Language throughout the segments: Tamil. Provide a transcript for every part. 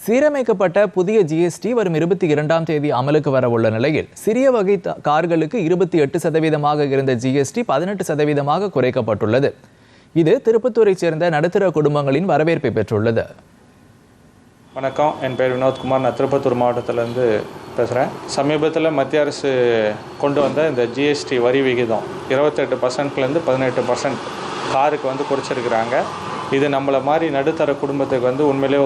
சீரமைக்கப்பட்ட புதிய ஜிஎஸ்டி வரும் 22ஆம் தேதி அமலுக்கு வரவுள்ள நிலையில் சிறிய வகை கார்களுக்கு 28% இருந்த ஜிஎஸ்டி 18% குறைக்கப்பட்டுள்ளது. இது திருப்பத்தூரைச் சேர்ந்த நடுத்தர குடும்பங்களின் வரவேற்பை பெற்றுள்ளது. வணக்கம், என் பேர் வினோத்குமார். நான் திருப்பத்தூர் மாவட்டத்திலேருந்து பேசுகிறேன். சமீபத்தில் மத்திய அரசு கொண்டு வந்த இந்த ஜிஎஸ்டி வரி விகிதம் 28%லேருந்து 18% காருக்கு குறைச்சிருக்கிறாங்க. இது நம்மளை மாதிரி நடுத்தர குடும்பத்துக்கு உண்மையிலே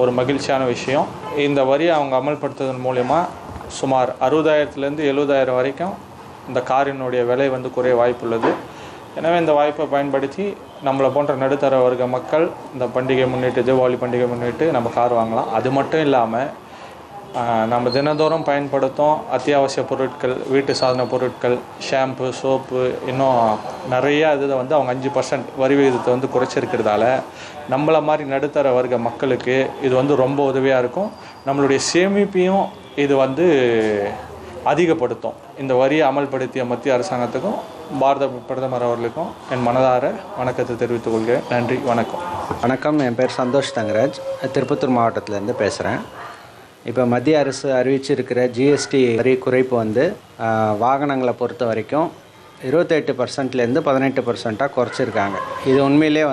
ஒரு மகிழ்ச்சியான விஷயம். இந்த வரியை அவங்க அமல்படுத்துவதன் மூலயமா சுமார் 60,000லேருந்து 70,000 வரைக்கும் இந்த காரினுடைய விலை குறைய வாய்ப்புள்ளது. எனவே இந்த வாய்ப்பை பயன்படுத்தி நம்மளை போன்ற நடுத்தர வர்க்க மக்கள் இந்த பண்டிகை முன்னிட்டு, தீபாவளி பண்டிகை முன்னிட்டு நம்ம கார் வாங்கலாம். அது மட்டும் இல்லாமல் நம்ம தினந்தோறும் பயன்படுத்தும் அத்தியாவசிய பொருட்கள், வீட்டு சாதன பொருட்கள், ஷாம்பு, சோப்பு, இன்னும் நிறையா இதில் அவங்க 5% வரி விகிதத்தை குறைச்சிருக்கிறதால நம்மளை மாதிரி நடுத்தர வர்க்க மக்களுக்கு இது ரொம்ப உதவியாக இருக்கும். நம்மளுடைய சேமிப்பையும் இது அதிகப்படுத்தும். இந்த வரியை அமல்படுத்திய மத்திய அரசாங்கத்துக்கும் பாரத பிரதமர் அவர்களுக்கும் என் மனதார வணக்கத்தை தெரிவித்துக் கொள்கிறேன். நன்றி, வணக்கம். வணக்கம், என் பேர் சந்தோஷ் தங்கராஜ். திருப்பத்தூர் மாவட்டத்திலேருந்து பேசுகிறேன். இப்போ மத்திய அரசு அறிவிச்சிருக்கிற ஜிஎஸ்டி வரி குறைப்பு வாகனங்களை பொறுத்த வரைக்கும் 28%லேருந்து 18% குறைச்சிருக்காங்க. இது உண்மையிலே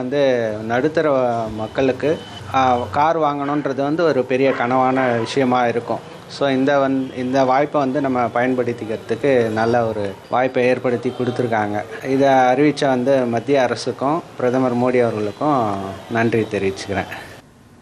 நடுத்தர மக்களுக்கு கார் வாங்கணுன்றது ஒரு பெரிய கனவான விஷயமாக இருக்கும். ஸோ இந்த வாய்ப்பை நம்ம பயன்படுத்திக்கிறதுக்கு நல்ல ஒரு வாய்ப்பை ஏற்படுத்தி கொடுத்துருக்காங்க. இதை அறிவித்த மத்திய அரசுக்கும் பிரதமர் மோடி அவர்களுக்கும் நன்றி தெரிவிச்சுக்கிறேன்.